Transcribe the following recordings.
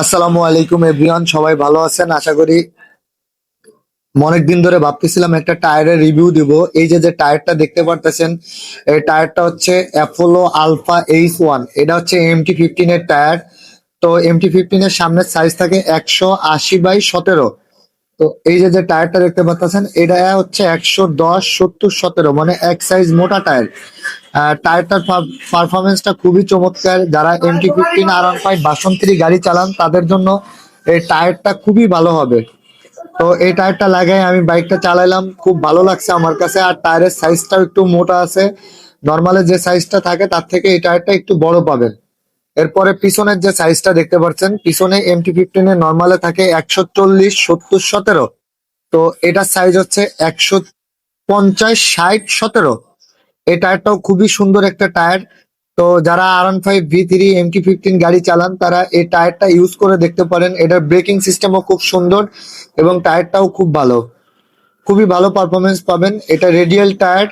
আসসালামু আলাইকুম এভরিওয়ান, সবাই ভালো আছেন আশা করি। অনেকদিন ধরে ভাবতেছিলাম একটা টায়ারের রিভিউ দিব। এই যে যে টায়ারটা দেখতে পারতেছেন, এই টায়ারটা হচ্ছে অ্যাপোলো আলফা H1। এটা হচ্ছে MT-15 এর টায়ার। তো MT-15 এর সামনের সাইজ থাকে 180/17। তো এই যে যে টায়ারটা দেখতে পাচ্ছেন, এটা হচ্ছে 110/70/17, মানে এক সাইজ মোটা টায়ার। টায়ারটার পারফরমেন্সটা খুবই চমৎকার। যারা MT-15 R15 ভার্সন 3 গাড়ি চালান তাদের জন্য এই টায়ারটা খুবই ভালো হবে। তো এই টায়ারটা লাগাই আমি বাইকটা চালাইলাম, খুব ভালো লাগছে আমার কাছে। আর টায়ারের সাইজটাও একটু মোটা আছে, নর্মালে যে সাইজটা থাকে তার থেকে এই টায়ারটা একটু বড় পাবেন। এরপরে পিছনের যে সাইজটা দেখতে পাচ্ছেন, পিছনে MT-15 এর নর্মালে থাকে 140/70/17। তো এটার সাইজ হচ্ছে 150/60/17। এই টায়ারটাও খুবই সুন্দর একটা টায়ার। তো যারা R15 V3 MT-15 গাড়ি চালান তারা এই টায়ারটা ইউজ করে দেখতে পারেন। এটার ব্রেকিং সিস্টেমও খুব সুন্দর এবং টায়ারটাও খুব ভালো, খুবই ভালো পারফরমেন্স পাবেন। এটা রেডিয়াল টায়ার,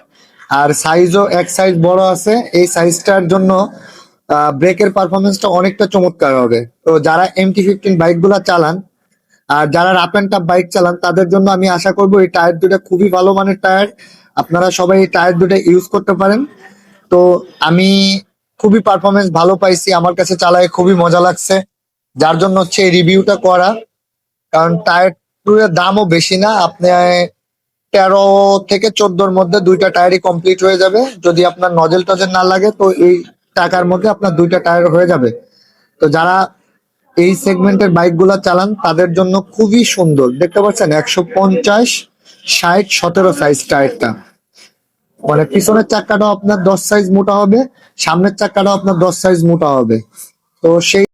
আর সাইজও এক সাইজ বড় আছে। এই সাইজটার জন্য ব্রেকের পারফরমেন্সটা অনেকটা চমৎকার হবে। তো যারা MT-15 বাইকগুলা চালান আর যারা রাফ অ্যান্ড টাফ বাইক চালান তাদের জন্য আমি আশা করবো এই টায়ার দুটা খুবই ভালো মানের টায়ার। আপনারা সবাই এই টায়ার দুটো ইউজ করতে পারেন। তো আমি খুবই পারফরমেন্স ভালো পাইছি, আমার কাছে চালায় খুবই মজা লাগছে, যার জন্য হচ্ছে এই রিভিউটা করা। কারণ টায়ার দামও বেশি না, আপনি 13 থেকে 14-র মধ্যে দুইটা টায়ারই কমপ্লিট হয়ে যাবে। যদি আপনার নজেল টজেল না লাগে তো এই টাকার মধ্যে আপনার দুইটা টায়ার হয়ে যাবে। তো যারা এই সেগমেন্টের বাইক গুলা চালান তাদের জন্য খুবই সুন্দর। দেখতে পাচ্ছেন 150/60/17 সাইজ টায়ারটা, মানে পিছনের চাক্কাটাও আপনার 10 সাইজ মোটা হবে, সামনের চাক্কাটাও আপনার 10 সাইজ মোটা হবে। তো সেই